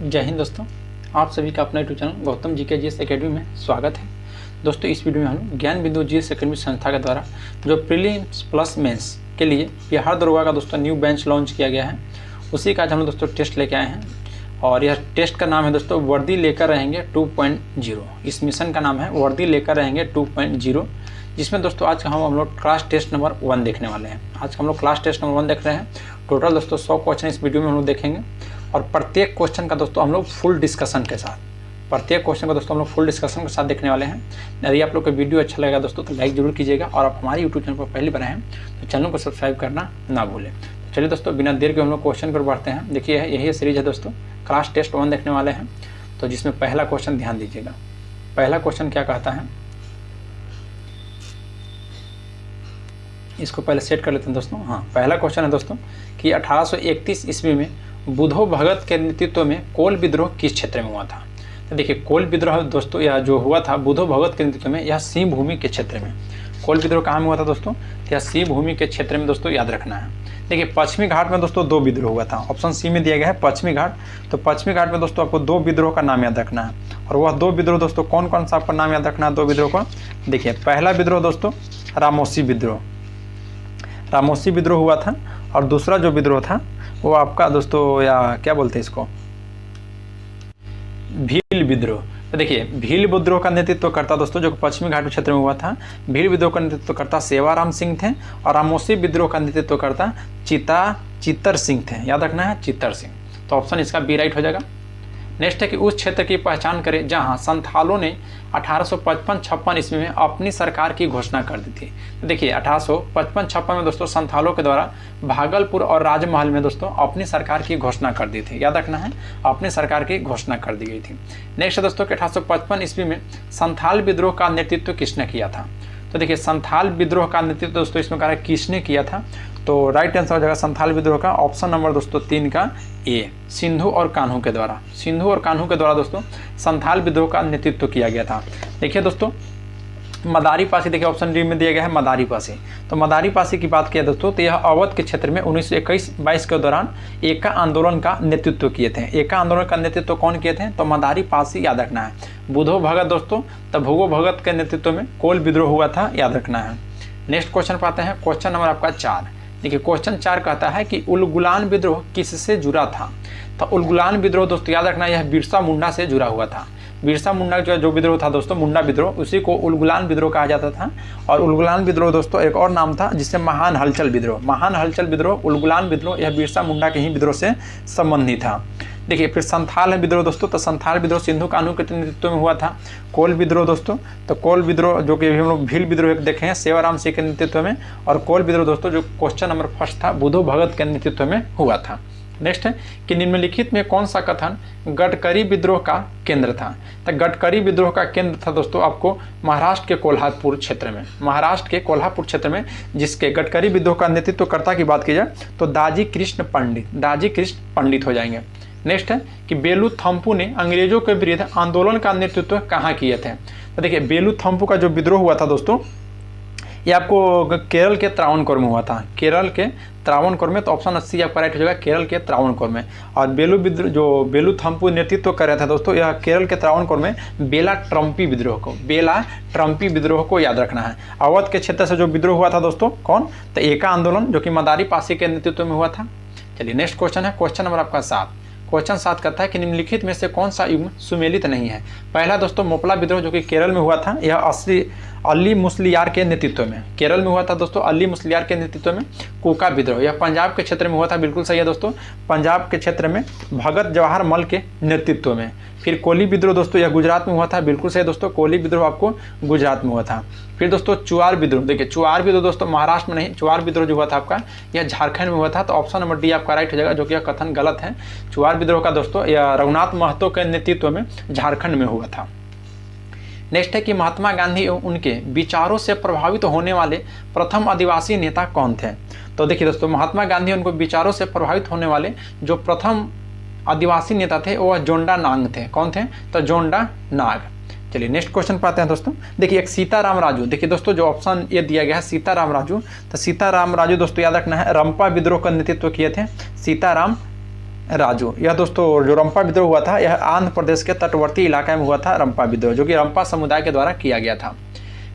जय हिंद दोस्तों, आप सभी का अपना यूट्यूब चैनल गौतम जी के जीएस एकेडमी में स्वागत है। दोस्तों इस वीडियो में हम ज्ञान बिंदु जीएस एकेडमी संस्था के द्वारा जो प्रीलिम्स प्लस मेंस के लिए बिहार दरोगा का दोस्तों न्यू बेंच लॉन्च किया गया है, उसी का आज हम दोस्तों टेस्ट लेके आए हैं। और यह टेस्ट का नाम है दोस्तों वर्दी लेकर रहेंगे 2.0। इस मिशन का नाम है वर्दी लेकर रहेंगे 2.0, जिसमें दोस्तों आज हम लोग क्लास टेस्ट नंबर 1 देखने वाले हैं। आज हम लोग क्लास टेस्ट नंबर 1 देख रहे हैं। टोटल दोस्तों 100 क्वेश्चन इस वीडियो में हम लोग देखेंगे और प्रत्येक क्वेश्चन का दोस्तों हम लोग फुल डिस्कशन के साथ देखने वाले हैं। यदि आप लोग को वीडियो अच्छा लगेगा दोस्तों तो लाइक जरूर कीजिएगा, और आप हमारे यूट्यूब चैनल पर पहले बनाए हैं तो चैनल को सब्सक्राइब करना ना भूलें। तो चलिए दोस्तों बिना देर के हम लोग क्वेश्चन पर बढ़ते हैं। देखिए यही सीरीज है दोस्तों, क्लास टेस्ट 1 देखने वाले हैं। तो जिसमें पहला क्वेश्चन ध्यान दीजिएगा। पहला क्वेश्चन क्या कहता है, इसको पहले सेट कर लेते हैं दोस्तों। हाँ, पहला क्वेश्चन है दोस्तों कि 1831 ईस्वी में बुधो भगत के नेतृत्व में कोल विद्रोह किस क्षेत्र में हुआ था। तो देखिए कोल विद्रोह दोस्तों यह जो हुआ था बुधो भगत के नेतृत्व में, यह सिंह भूमि के क्षेत्र में। कोल विद्रोह कहाँ में हुआ था दोस्तों, यह सिंह भूमि के क्षेत्र में दोस्तों याद रखना है। देखिए पश्चिमी घाट में दोस्तों 2 विद्रोह हुआ था। ऑप्शन सी में दिया गया है पश्चिमी घाट। तो पश्चिमी घाट में दोस्तों आपको 2 विद्रोह का नाम याद रखना है, और वह 2 विद्रोह दोस्तों कौन कौन सा आपका नाम याद रखना है 2 विद्रोह का। देखिए पहला विद्रोह दोस्तों रामोसी विद्रोह हुआ था, और दूसरा जो विद्रोह था वो आपका दोस्तों या क्या बोलते हैं इसको, भील विद्रोह। तो देखिए भील विद्रोह का नेतृत्व करता दोस्तों जो पश्चिमी घाट क्षेत्र में हुआ था, भील विद्रोह का नेतृत्व करता सेवाराम सिंह थे, और रामोसी विद्रोह का नेतृत्व करता चित्तर सिंह थे। याद रखना है चित्तर सिंह। तो ऑप्शन इसका बी राइट हो जाएगा। नेक्स्ट है कि उस क्षेत्र की पहचान करें जहां संथालों ने 1855-56 ईस्वी में अपनी सरकार की घोषणा कर दी थी। तो देखिए 1855-56 में दोस्तों संथालों के द्वारा भागलपुर और राजमहल में दोस्तों अपनी सरकार की घोषणा कर दी थी। याद रखना है अपनी सरकार की घोषणा कर दी गई थी। नेक्स्ट है दोस्तों कि 1855 ईस्वी में संथाल विद्रोह का नेतृत्व किसने किया था। तो देखिए संथाल विद्रोह का नेतृत्व दोस्तों इसमें कहा किसने किया था, तो राइट आंसर हो जाएगा संथाल विद्रोह का ऑप्शन नंबर दोस्तों 3 का ए, सिंधु और कान्हू के द्वारा दोस्तों संथाल विद्रोह का नेतृत्व किया गया था। देखिए दोस्तों मदारी पासी, देखिए ऑप्शन डी में दिया गया है मदारी पासी। तो मदारी पासी की बात किया दोस्तों तो यह अवध के क्षेत्र में 1921-22 के दौरान एका आंदोलन का नेतृत्व किए थे। एका आंदोलन का नेतृत्व कौन किए थे, तो मदारी पासी याद रखना है। बुधो भगत दोस्तों तो भूगो भगत के नेतृत्व में कोल विद्रोह हुआ था, याद रखना है। नेक्स्ट क्वेश्चन पर आते हैं, क्वेश्चन नंबर आपका 4। देखिए क्वेश्चन 4 कहता है कि उलगुलान विद्रोह किससे जुड़ा था। तो उलगुलान विद्रोह दोस्तों याद रखना यह बिरसा मुंडा से जुड़ा हुआ था। बिरसा मुंडा जो विद्रोह था दोस्तों मुंडा विद्रोह, उसी को उलगुलान विद्रोह कहा जाता था। और उलगुलान विद्रोह दोस्तों एक और नाम था जिससे महान हलचल विद्रोह, उलगुलान विद्रोह यह बिरसा मुंडा के ही विद्रोह से संबंधित था। देखिए फिर संथाल विद्रोह दोस्तों, तो संथाल विद्रोह सिंधु कान्हू के नेतृत्व में हुआ था। कोल विद्रोह दोस्तों, तो कोल विद्रोह जो कि हम लोग भील विद्रोह देखे हैं सेवाराम सिंह के नेतृत्व में, और कोल विद्रोह दोस्तों जो क्वेश्चन नंबर 1 था बुधो भगत के नेतृत्व में हुआ था। नेक्स्ट है कि निम्नलिखित में कौन सा कथन गडकरी विद्रोह का केंद्र था। तो गडकरी विद्रोह का केंद्र था दोस्तों आपको महाराष्ट्र के कोल्हापुर क्षेत्र में, जिसके गडकरी विद्रोह का नेतृत्वकर्ता की बात की जाए तो दाजी कृष्ण पंडित हो जाएंगे। नेक्स्ट है कि बेलू थम्पू ने अंग्रेजों के विरुद्ध आंदोलन का नेतृत्व कहाँ किए थे। तो देखिए बेलू थम्पू का जो विद्रोह हुआ था दोस्तों ये आपको केरल के त्रावणकोर में हुआ था। तो ऑप्शन 80 आपका राइट हो जाएगा, केरल के त्रावणकोर में। और बेलू थम्पू नेतृत्व कर रहा था दोस्तों यह केरल के त्रावणकोर में बेला ट्रम्पी विद्रोह को याद रखना है। अवध के क्षेत्र से जो विद्रोह हुआ था दोस्तों कौन, तो एका आंदोलन जो कि मदारी पासी के नेतृत्व में हुआ था। चलिए नेक्स्ट क्वेश्चन है, क्वेश्चन नंबर आपका 7। क्वेश्चन 7 कहता है कि निम्नलिखित में से कौन सा युग्म सुमेलित नहीं है। पहला दोस्तों मोपला विद्रोह जो कि केरल में हुआ था, यह अली मुस्लियार के नेतृत्व में केरल में हुआ था दोस्तों। अली मुस्लियार के नेतृत्व में कूका विद्रोह यह पंजाब के क्षेत्र में हुआ था, बिल्कुल सही है दोस्तों, पंजाब के क्षेत्र में भगत जवाहर मल के नेतृत्व में। फिर कोली विद्रोह दोस्तों यह गुजरात में हुआ था, बिल्कुल सही दोस्तों, कोली विद्रोह आपको गुजरात में हुआ था। फिर दोस्तों चुआर विद्रोह, देखिए चुआर विद्रोह दोस्तों महाराष्ट्र में नहीं, चुआर विद्रोह जो हुआ था आपका यह झारखंड में हुआ था। तो ऑप्शन नंबर डी आपका राइट हो जाएगा, जो कि यह कथन गलत है। चुआर विद्रोह का दोस्तों यह रघुनाथ महतो के नेतृत्व में झारखंड में हुआ था। नेक्स्ट है कि महात्मा गांधी एवं उनके विचारों से प्रभावित होने वाले प्रथम आदिवासी नेता कौन थे। तो देखिए दोस्तों महात्मा गांधी उनको विचारों से प्रभावित होने वाले जो प्रथम आदिवासी नेता थे वह जोंडा नांग थे। कौन थे, तो जोंडा नाग। चलिए नेक्स्ट क्वेश्चन पर आते हैं दोस्तों। देखिए एक सीताराम राजू, देखिए दोस्तों जो ऑप्शन ये दिया गया है सीताराम राजू, तो सीताराम राजू दोस्तों याद रखना है रंपा विद्रोह का नेतृत्व किए थे सीताराम राजू। यह दोस्तों जो रंपा विद्रोह हुआ था यह आंध्र प्रदेश के तटवर्ती इलाके में हुआ था रंपा विद्रोह, जो कि रंपा समुदाय के द्वारा किया गया था।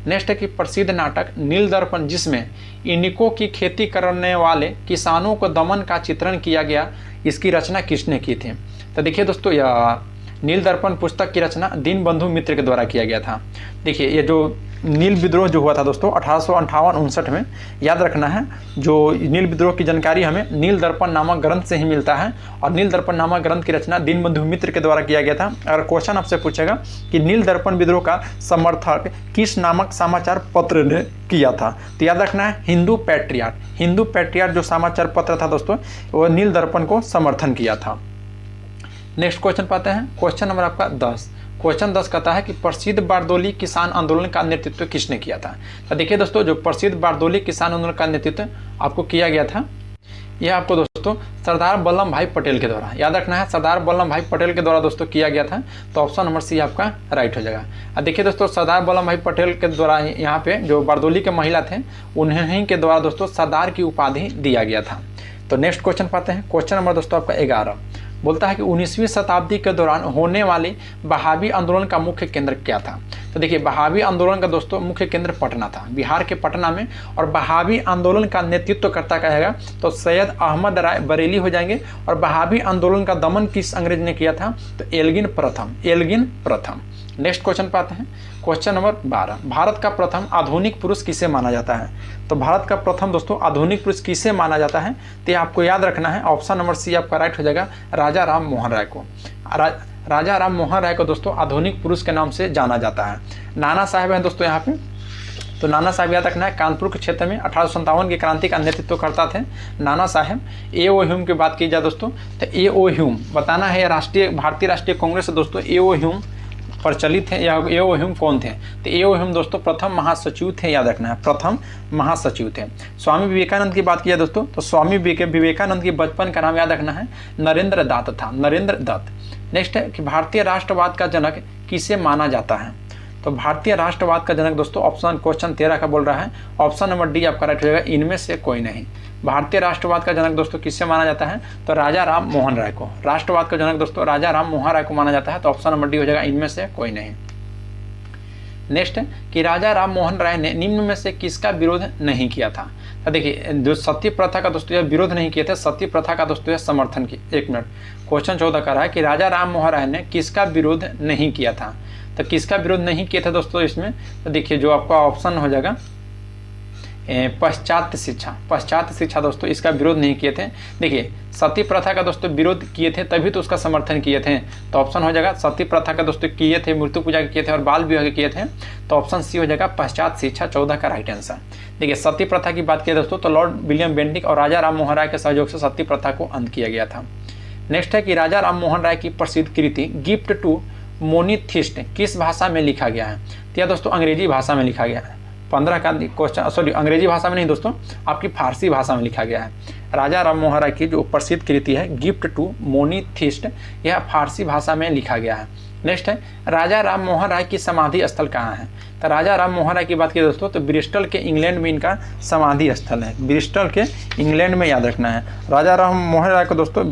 नेक्स्ट है कि प्रसिद्ध नाटक नील दर्पण, जिसमें इनिको की खेती करने वाले किसानों को दमन का चित्रण किया गया, इसकी रचना किसने की थी? तो देखिए दोस्तों, यह नील दर्पण पुस्तक की रचना दीनबंधु मित्र के द्वारा किया गया था। देखिए ये जो नील विद्रोह जो हुआ था दोस्तों 1858-59 में, याद रखना है, जो नील विद्रोह की जानकारी हमें नील दर्पण नामक ग्रंथ से ही मिलता है, और नील दर्पण नामक ग्रंथ की रचना दीनबंधु मित्र के द्वारा किया गया था। अगर क्वेश्चन आपसे पूछेगा कि नील दर्पण विद्रोह का समर्थक किस नामक समाचार पत्र ने किया था, तो याद रखना है हिंदू पैट्रियाट। हिंदू पैट्रियाट जो समाचार पत्र था दोस्तों, वह नील दर्पण को समर्थन किया था। नेक्स्ट क्वेश्चन पाते हैं, क्वेश्चन नंबर आपका 10। क्वेश्चन 10 कहता है कि प्रसिद्ध बारदोली किसान आंदोलन का नेतृत्व किसने किया था? तो देखिए दोस्तों, जो प्रसिद्ध बारदोली किसान आंदोलन का नेतृत्व आपको किया गया था, यह आपको दोस्तों सरदार वल्लभ भाई पटेल के द्वारा, याद रखना है, सरदार वल्लभ भाई पटेल के द्वारा दोस्तों किया गया था। तो ऑप्शन नंबर सी आपका राइट हो जाएगा। अब देखिए दोस्तों, सरदार वल्लभ भाई पटेल के द्वारा यहाँ पे जो बारदोली के महिला थे, उन्हीं के द्वारा दोस्तों सरदार की उपाधि दिया गया था। तो नेक्स्ट क्वेश्चन पाते हैं, क्वेश्चन नंबर दोस्तों आपका 11 बोलता है कि 19वीं शताब्दी के दौरान होने वाले बहावी आंदोलन का मुख्य केंद्र क्या था? तो देखिए, बहावी आंदोलन का दोस्तों मुख्य केंद्र पटना था, बिहार के पटना में। और बहावी आंदोलन का नेतृत्व करता कहेगा तो सैयद अहमद राय बरेली हो जाएंगे। और बहावी आंदोलन का दमन किस अंग्रेज ने किया था? तो एल्गिन प्रथम, एल्गिन प्रथम। नेक्स्ट क्वेश्चन पाते हैं, क्वेश्चन नंबर 12। भारत का प्रथम आधुनिक पुरुष किसे माना जाता है? तो भारत का प्रथम दोस्तों आधुनिक पुरुष किसे माना जाता है? तो ये आपको याद रखना है, ऑप्शन नंबर सी आपका राइट हो जाएगा, राजा राम मोहन राय को। राजा राम मोहन राय को दोस्तों आधुनिक पुरुष के नाम से जाना जाता है। नाना साहब हैं दोस्तों यहाँ पे, तो नाना साहब याद रखना है, कानपुर के क्षेत्र में 1857 की क्रांति का नेतृत्व करता थे नाना साहब। ए.ओ. ह्यूम की बात की जाए दोस्तों, तो ए.ओ. ह्यूम बताना है, भारतीय राष्ट्रीय कांग्रेस दोस्तों ए.ओ. ह्यूम प्रचलित है, या ए.ओ. ह्यूम कौन थे? तो ए.ओ. ह्यूम दोस्तों प्रथम महासचिव थे, याद रखना है, प्रथम महासचिव थे। स्वामी विवेकानंद की बात की जाए दोस्तों, तो स्वामी विवेकानंद की बचपन का नाम याद रखना है, नरेंद्र दत्त था, नरेंद्र दत्त। नेक्स्ट है कि भारतीय राष्ट्रवाद का जनक किसे माना जाता है? तो भारतीय राष्ट्रवाद का जनक दोस्तों ऑप्शन क्वेश्चन 13 का बोल रहा है, ऑप्शन नंबर डी आपका राइट हो जाएगा, इनमें से कोई नहीं। भारतीय राष्ट्रवाद का जनक दोस्तों किससे माना जाता है? तो राजा राम मोहन राय को। राष्ट्रवाद का जनक दोस्तों राजा राम मोहन राय को माना जाता है, तो ऑप्शन नंबर डी हो जाएगा, इनमें से कोई नहीं। नेक्स्ट है कि राजा राम मोहन राय ने निम्न में से किसका विरोध नहीं किया था? तो देखिए, जो सती प्रथा का दोस्तों यह विरोध नहीं किए थे, सती प्रथा का दोस्तों यह समर्थन की। 1 मिनट, क्वेश्चन 14 का रहा है कि राजा राम मोहन राय ने किसका विरोध नहीं किया था? तो किसका विरोध नहीं किया था दोस्तों इसमें? तो देखिए, जो आपका ऑप्शन हो जाएगा पाश्चात्य शिक्षा, पाश्चात्य शिक्षा दोस्तों इसका विरोध नहीं किए थे। देखिए, सती प्रथा का दोस्तों विरोध किए थे, तभी तो उसका समर्थन किए थे। तो ऑप्शन हो जाएगा, सती प्रथा का दोस्तों किए थे, मृत्यु पूजा किए थे और बाल विवाह किए थे, तो ऑप्शन सी हो जाएगा, पाश्चात्य शिक्षा 14 का राइट आंसर। देखिए, सती प्रथा की बात किया दोस्तों, तो लॉर्ड विलियम बेंटिक और राजा राम मोहन राय के सहयोग से सती प्रथा को अंत किया गया था। नेक्स्ट है कि राजा राम मोहन राय की प्रसिद्ध कृति गिफ्ट टू मोनीथिस्ट किस भाषा में लिखा गया है? तो यह दोस्तों अंग्रेजी भाषा में लिखा गया है। 15 का क्वेश्चन, सॉरी अंग्रेजी भाषा में नहीं दोस्तों, आपकी फारसी भाषा में लिखा गया है। राजा राम मोहन राय की जो प्रसिद्ध कृति है गिफ्ट टू मोनीथिस्ट, यह फारसी भाषा में लिखा गया है। नेक्स्ट है राजा राम मोहन राय की समाधि स्थल कहाँ है? तो राजा राम मोहन राय की बात की दोस्तों, तो ब्रिस्टल के इंग्लैंड में इनका समाधि स्थल है, ब्रिस्टल के इंग्लैंड में, याद रखना है। राजा राम मोहन राय को दोस्तों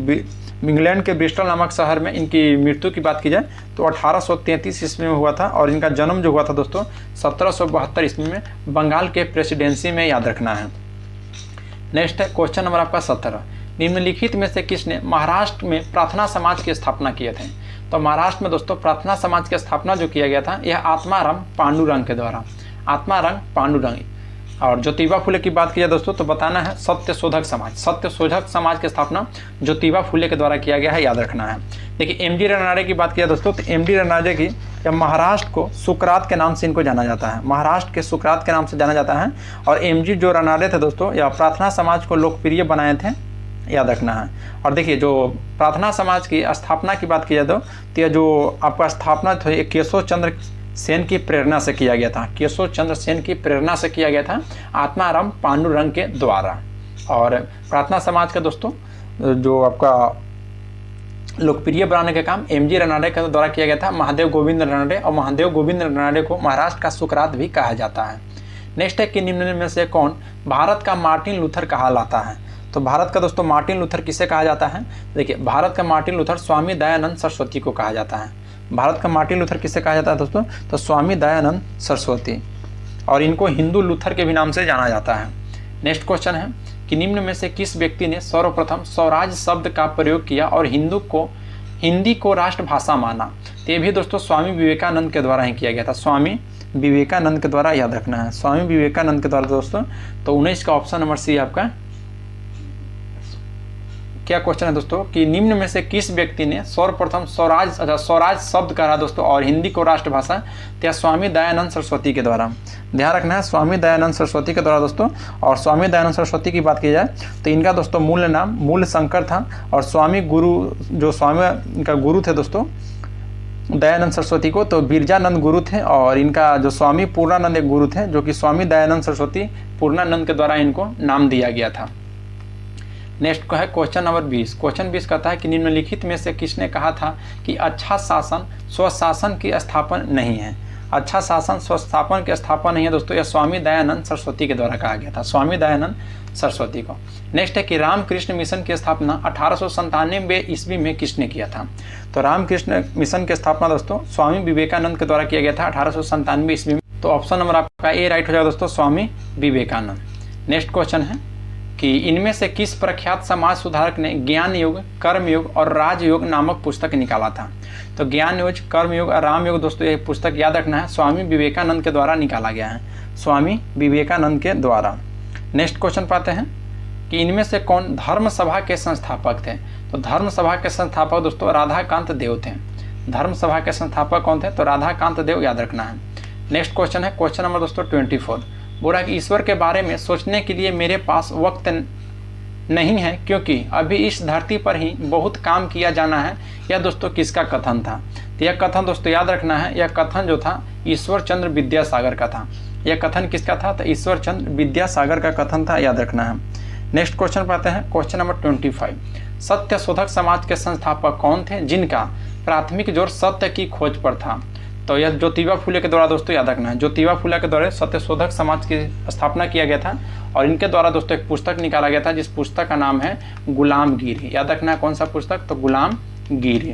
इंग्लैंड के ब्रिस्टल नामक शहर में इनकी मृत्यु की बात की जाए तो 1833 ईस्वी में हुआ था, और इनका जन्म जो हुआ था दोस्तों 1772 ईस्वी में बंगाल के प्रेसिडेंसी में, याद रखना है। नेक्स्ट है क्वेश्चन नंबर आपका 17। निम्नलिखित में से किसने महाराष्ट्र में प्रार्थना समाज की स्थापना किए थे? तो महाराष्ट्र में दोस्तों प्रार्थना समाज की स्थापना जो किया गया था, यह आत्माराम पांडुरंग के द्वारा, आत्माराम पांडुरंग। और ज्योतिबा फुले की बात की जाए दोस्तों, तो बताना है सत्य शोधक समाज, सत्य शोधक समाज की स्थापना ज्योतिबा फुले के द्वारा किया गया है, याद रखना है। देखिए, एम डी रनाडे की बात किया दोस्तों, तो एम डी रनाडे की या महाराष्ट्र को सुकरात के नाम से इनको जाना जाता है, महाराष्ट्र के सुकरात के नाम से जाना जाता है। और एम जी जो रनाडे थे दोस्तों, या प्रार्थना समाज को लोकप्रिय बनाए थे, याद रखना है। और देखिए, जो प्रार्थना समाज की स्थापना की बात की जाए तो यह जो आपका स्थापना थे केशव चंद्र सेन की प्रेरणा से किया गया था, केशव चंद्र सेन की प्रेरणा से किया गया था आत्माराम पांडुरंग के द्वारा। और प्रार्थना समाज का दोस्तों जो आपका लोकप्रिय बनाने का काम एम जी रनाडे के द्वारा किया गया था, महादेव गोविंद रनाडे। और महादेव गोविंद रनाडे को महाराष्ट्र का सुकरात भी कहा जाता है। नेक्स्ट है कि निम्न में से कौन भारत का मार्टिन लूथर कहलाता है? तो भारत का दोस्तों मार्टिन लूथर किसे कहा जाता है? देखिए, भारत का मार्टिन लूथर स्वामी दयानंद सरस्वती को कहा जाता है। भारत का मार्टिन लूथर किसे कहा जाता है दोस्तों? तो स्वामी दयानंद सरस्वती, और इनको हिंदू लूथर के भी नाम से जाना जाता है। नेक्स्ट क्वेश्चन है कि निम्न में से किस व्यक्ति ने सर्वप्रथम स्वराज शब्द का प्रयोग किया और हिंदी को राष्ट्रभाषा माना? तो ये भी दोस्तों स्वामी विवेकानंद के द्वारा ही किया गया था। स्वामी विवेकानंद के द्वारा, याद रखना है, स्वामी विवेकानंद के द्वारा दोस्तों। तो 19 का ऑप्शन नंबर सी आपका क्या क्वेश्चन है दोस्तों कि निम्न में से किस व्यक्ति ने सर्वप्रथम स्वराज शब्द कहा दोस्तों और हिंदी को राष्ट्रभाषा? तो स्वामी दयानंद सरस्वती के द्वारा। ध्यान रखना है, स्वामी दयानंद सरस्वती के द्वारा दोस्तों। और स्वामी दयानंद सरस्वती की बात की जाए तो इनका दोस्तों मूल नाम मूल शंकर था, और स्वामी इनका गुरु थे दोस्तों दयानंद सरस्वती को तो बिरजानंद गुरु थे, और इनका जो स्वामी पूर्णानंद एक गुरु थे, जो कि स्वामी दयानंद सरस्वती पूर्णानंद के द्वारा इनको नाम दिया गया था। नेक्स्ट को है क्वेश्चन नंबर 20। क्वेश्चन 20 कहता है कि निम्नलिखित में से किसने कहा था कि अच्छा शासन स्वशासन की स्थापना नहीं है? अच्छा शासन स्वशासन की स्थापना नहीं है दोस्तों, यह स्वामी दयानंद सरस्वती के द्वारा कहा गया था, स्वामी दयानंद सरस्वती को। नेक्स्ट है कि रामकृष्ण मिशन की स्थापना 1897 ईस्वी में किसने किया था? तो रामकृष्ण मिशन की स्थापना दोस्तों स्वामी विवेकानंद के द्वारा किया गया था 1897 ईस्वी में। तो ऑप्शन नंबर आपका ए राइट हो जाएगा दोस्तों, स्वामी विवेकानंद। नेक्स्ट क्वेश्चन है कि इनमें से किस प्रख्यात समाज सुधारक ने ज्ञान योग, कर्म योग और राजयोग नामक पुस्तक निकाला था? तो ज्ञान योग, कर्म योग और राम योग दोस्तों ये पुस्तक याद रखना है स्वामी विवेकानंद के द्वारा निकाला गया है, स्वामी विवेकानंद के द्वारा। नेक्स्ट क्वेश्चन पाते हैं कि इनमें से कौन धर्म सभा के संस्थापक थे? तो धर्म सभा के संस्थापक दोस्तों राधाकांत देव थे। धर्म सभा के संस्थापक कौन थे? तो राधाकांत देव, याद रखना है। नेक्स्ट क्वेश्चन है क्वेश्चन नंबर दोस्तों 24। बोला कि ईश्वर के बारे में सोचने के लिए मेरे पास वक्त नहीं है, क्योंकि अभी इस धरती पर ही बहुत काम किया जाना है। यह दोस्तों किसका कथन था? तो यह कथन दोस्तों याद रखना है, यह कथन जो था ईश्वर चंद्र विद्यासागर का था। यह कथन किसका था? तो ईश्वर चंद्र विद्यासागर का कथन था, याद रखना है। नेक्स्ट क्वेश्चन पाते हैं क्वेश्चन नंबर 25। सत्य शोधक समाज के संस्थापक कौन थे जिनका प्राथमिक जोर सत्य की खोज पर था? तो यह ज्योतिबा फुले के द्वारा दोस्तों, याद रखना है, ज्योतिबा फुले के द्वारा सत्य शोधक समाज की स्थापना किया गया था, और इनके द्वारा दोस्तों एक पुस्तक निकाला गया था जिस पुस्तक का नाम है गुलामगिरी। याद रखना है कौन सा पुस्तक? तो गुलामगिरी।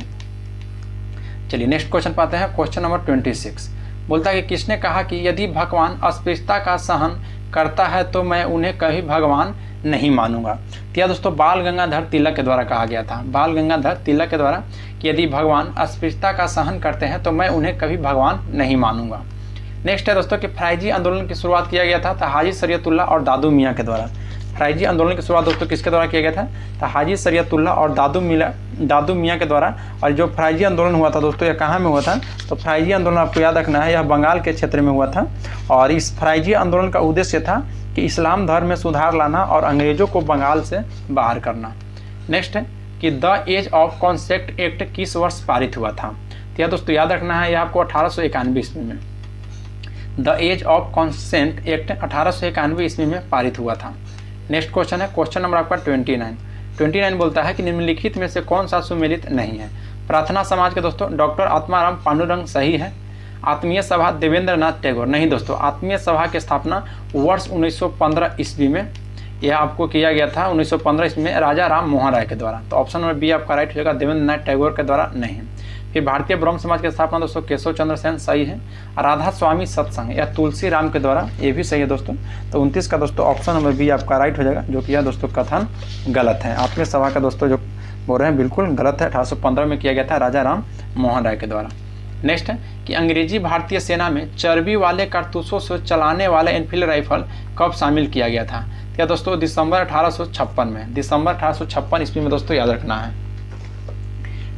चलिए नेक्स्ट क्वेश्चन पाते हैं क्वेश्चन नंबर 26। बोलता है कि किसने कहा कि यदि भगवान अस्पृश्यता का सहन करता है तो मैं उन्हें कभी भगवान नहीं मानूंगा? तो यह दोस्तों बाल गंगाधर तिलक के द्वारा कहा गया था, बाल गंगाधर तिलक के द्वारा कि यदि भगवान अस्पृश्यता का सहन करते हैं तो मैं उन्हें कभी भगवान नहीं मानूंगा। नेक्स्ट है दोस्तों कि फराइजी आंदोलन की शुरुआत किया गया था तो हाजी शरीयतुल्लाह और दादू मियाँ के द्वारा। फराइजी आंदोलन की शुरुआत दोस्तों किसके द्वारा किया गया था? तो हाजी शरीयतुल्लाह और दादू मियाँ के द्वारा। और जो फराइजी आंदोलन हुआ था दोस्तों, यह कहाँ में हुआ था? तो फराइजी आंदोलन आपको याद रखना है, यह बंगाल के क्षेत्र में हुआ था, और इस फराइजी आंदोलन का उद्देश्य था कि इस्लाम धर्म में सुधार लाना और अंग्रेजों को बंगाल से बाहर करना। नेक्स्ट है कि the age of consent act किस वर्ष पारित हुआ था? तो यह दोस्तों याद रखना है, यह आपको 1891 ईस्वी में, the age of consent act 1891 ईस्वी में पारित हुआ था। नेक्स्ट क्वेश्चन है क्वेश्चन नंबर आपका 29 बोलता है कि निम्नलिखित में से कौन सा सुमेलित नहीं है? प्रार्थना समाज के दोस्तों डॉक्टर आत्माराम पांडुरंग सही है। आत्मीय सभा देवेंद्र नाथ टैगोर नहीं दोस्तों, आत्मीय सभा की स्थापना वर्ष 1915 ईस्वी में यह आपको किया गया था, 1915 ईस्वी में राजा राम मोहन राय के द्वारा। तो ऑप्शन नंबर बी आपका राइट हो जाएगा, देवेंद्र नाथ टैगोर के द्वारा नहीं। फिर भारतीय ब्रह्म समाज की स्थापना दोस्तों केशव चंद्र सेन सही है। राधा स्वामी सत्संग यह तुलसी राम के द्वारा, ये भी सही है दोस्तों। तो 29 का दोस्तों ऑप्शन नंबर बी आपका राइट हो जाएगा, जो कि यह दोस्तों कथन गलत है। आत्मीय सभा का दोस्तों जो बोल रहे हैं बिल्कुल गलत है, 1815 में किया गया था राजा राम मोहन राय के द्वारा। नेक्स्ट है कि अंग्रेजी भारतीय सेना में चर्बी वाले कारतूसों से चलाने वाला एनफील्ड राइफल कब शामिल किया गया था? क्या दोस्तों दिसंबर 1856 में, दिसंबर 1856 ईस्वी में दोस्तों, याद रखना है।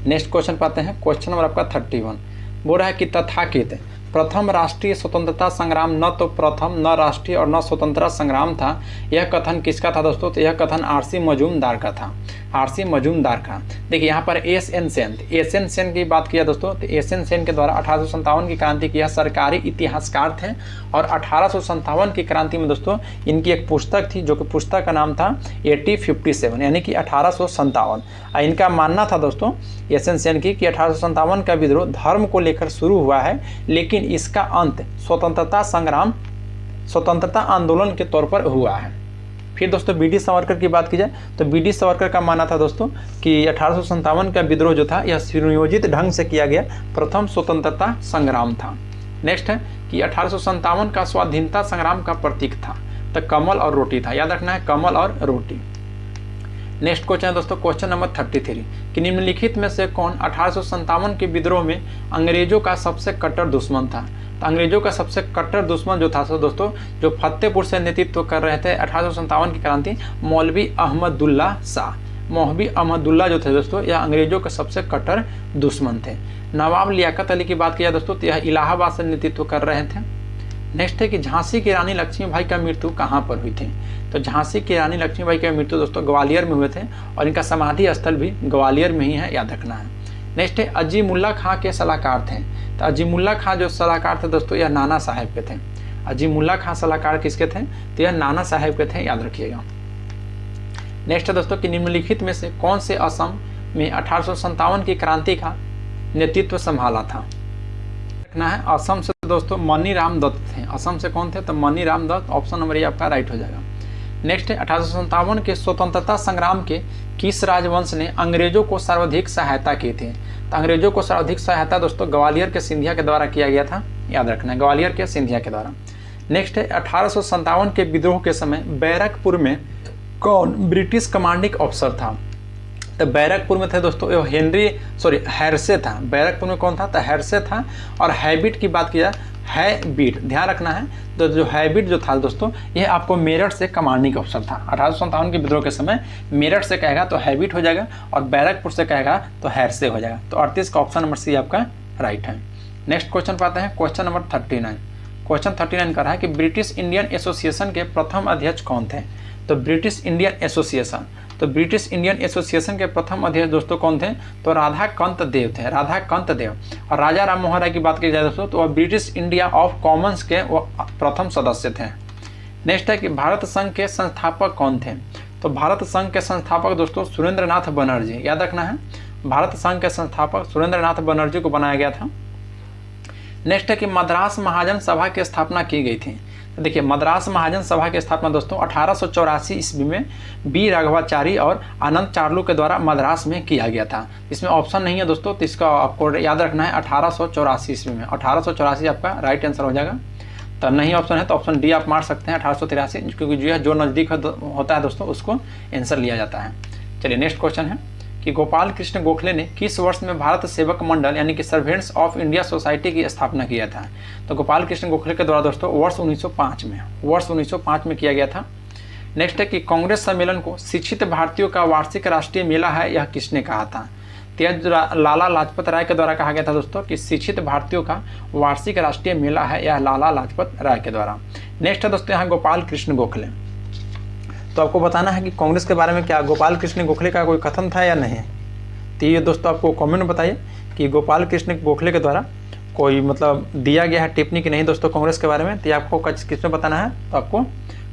नेक्स्ट क्वेश्चन पाते हैं क्वेश्चन नंबर आपका 31। बोल रहा है कि तथाकथित प्रथम राष्ट्रीय स्वतंत्रता संग्राम न तो प्रथम न राष्ट्रीय और न स्वतंत्रता संग्राम था, यह कथन किसका था दोस्तों? तो यह कथन आरसी मजूमदार का था, आरसी मजूमदार का। देखिए यहाँ पर एस.एन. सेन की बात किया दोस्तों, तो एस.एन. सेन के द्वारा 1857 की क्रांति की, यह सरकारी इतिहासकार थे। और 1857 की क्रांति में दोस्तों इनकी एक पुस्तक थी, जो कि पुस्तक का नाम था 1857 यानी कि 1857। इनका मानना था दोस्तों एस.एन. सेन की कि 1857 का विद्रोह धर्म को लेकर शुरू हुआ है, लेकिन इसका अंत स्वतंत्रता आंदोलन के तौर पर हुआ है। फिर दोस्तों बी डी सावरकर की बात की जाए तो बी डी सावरकर का मानना था दोस्तों कि 1857 का विद्रोह जो था यह सुनियोजित ढंग से किया गया प्रथम स्वतंत्रता संग्राम था। नेक्स्ट है कि 1857 का स्वाधीनता संग्राम का प्रतीक था, तो कमल और रोटी था, याद रखना है कमल और रोटी। नेक्स्ट क्वेश्चन है दोस्तों क्वेश्चन नंबर 33 कि निम्नलिखित में से कौन 1857 के विद्रोह में अंग्रेजों का सबसे कट्टर दुश्मन था। तो अंग्रेजों का सबसे कट्टर दुश्मन जो था दोस्तों जो फतेहपुर से नेतृत्व कर रहे थे 1857 की क्रांति, मौलवी अहमदुल्ला शाह। मौलवी अहमदुल्ला जो थे दोस्तों यह अंग्रेजों के सबसे कट्टर दुश्मन थे। नवाब लियाकत अली की बात की जाए दोस्तों तो यह इलाहाबाद से नेतृत्व कर रहे थे। नेक्स्ट है कि झांसी की रानी लक्ष्मीबाई का मृत्यु कहाँ पर हुई थी। तो झांसी की रानी लक्ष्मीबाई का मृत्यु दोस्तों ग्वालियर में हुए थे और इनका समाधि स्थल भी ग्वालियर में ही है, याद रखना है। नेक्स्ट है अजीमुल्ला खां के सलाहकार थे। तो अजीमुल्ला खां जो सलाहकार थे दोस्तों यह नाना साहेब के थे। अजीमुल्ला खां सलाहकार किसके थे, तो यह नाना साहेब के थे, याद रखिएगा। नेक्स्ट है दोस्तों कि निम्नलिखित में से कौन से असम में 1857 की क्रांति का नेतृत्व संभाला था। रखना है असम से दोस्तों मनीराम दत्त थे। असम से कौन थे, तो Maniram Dutt, option number a आपका राइट हो जाएगा। नेक्स्ट है 1857 के स्वतंत्रता संग्राम के किस राजवंश ने अंग्रेजों को सर्वाधिक सहायता की थी। तो अंग्रेजों को सर्वाधिक सहायता दोस्तों ग्वालियर के सिंधिया के द्वारा किया गया था, याद रखना है ग्वालियर के सिंधिया के द्वारा। नेक्स्ट है 1857 के विद्रोह के समय बैरकपुर में कौन ब्रिटिश कमांडिंग ऑफिसर था। तो बैरकपुर में थे दोस्तों हैरसे था। बैरकपुर में कौन था, तो हैरसे था। और हैबिट की बात किया हैबिट, ध्यान रखना है तो जो हैबिट जो था दोस्तों यह आपको मेरठ से कमांडिंग ऑफिसर था। 1857 के विद्रोह के समय मेरठ से कहेगा तो हैबिट हो जाएगा और बैरकपुर से कहेगा तो हैरसे हो जाएगा। तो 38 का ऑप्शन नंबर सी आपका राइट है। नेक्स्ट क्वेश्चन पाते हैं क्वेश्चन नंबर 39। क्वेश्चन 39 कर रहा है कि ब्रिटिश इंडियन एसोसिएशन के प्रथम अध्यक्ष कौन थे। तो ब्रिटिश इंडियन एसोसिएशन, तो ब्रिटिश इंडियन एसोसिएशन के प्रथम अध्यक्ष दोस्तों कौन थे, तो राधाकांत देव थे, राधाकांत देव। और राजा राम मोहन राय की बात की जाए दोस्तों तो वह ब्रिटिश इंडिया ऑफ कॉमन्स के वो प्रथम सदस्य थे। नेक्स्ट है कि भारत संघ के संस्थापक कौन थे। तो भारत संघ के संस्थापक दोस्तों सुरेंद्रनाथ बनर्जी, याद रखना है भारत संघ के संस्थापक सुरेंद्रनाथ बनर्जी को बनाया गया था। नेक्स्ट है कि मद्रास महाजन सभा की स्थापना की गई थी। तो देखिए मद्रास महाजन सभा की स्थापना दोस्तों 1884 ईस्वी में बी राघवाचारी और आनंद चार्लू के द्वारा मद्रास में किया गया था। इसमें ऑप्शन नहीं है दोस्तों, तो इसका आपको याद रखना है 1884 ईस्वी में। 1884 आपका राइट आंसर हो जाएगा। तो नहीं ऑप्शन है तो ऑप्शन डी आप मार सकते हैं 1883, क्योंकि जो नज़दीक होता है दोस्तों उसको आंसर लिया जाता है। चलिए नेक्स्ट क्वेश्चन है कि गोपाल कृष्ण गोखले ने किस वर्ष में भारत सेवक मंडल यानी कि सर्वेंट्स ऑफ इंडिया सोसाइटी की स्थापना किया था। तो गोपाल कृष्ण गोखले के द्वारा दोस्तों वर्ष 1905 में किया गया था। नेक्स्ट है कि कांग्रेस सम्मेलन को शिक्षित भारतीयों का वार्षिक राष्ट्रीय मेला है यह किसने कहा था। तो यह लाला लाजपत राय के द्वारा कहा गया था दोस्तों कि शिक्षित भारतीयों का वार्षिक राष्ट्रीय मेला है, यह लाला लाजपत राय के द्वारा। नेक्स्ट है दोस्तों यहाँ गोपाल कृष्ण गोखले। तो आपको बताना है कि कांग्रेस के बारे में क्या गोपाल कृष्ण गोखले का कोई कथन था या नहीं। तो ये दोस्तों आपको कमेंट में बताइए कि गोपाल कृष्ण गोखले के द्वारा कोई मतलब दिया गया है टिप्पणी कि नहीं दोस्तों कांग्रेस के बारे में। तो आपको किस में बताना है, तो आपको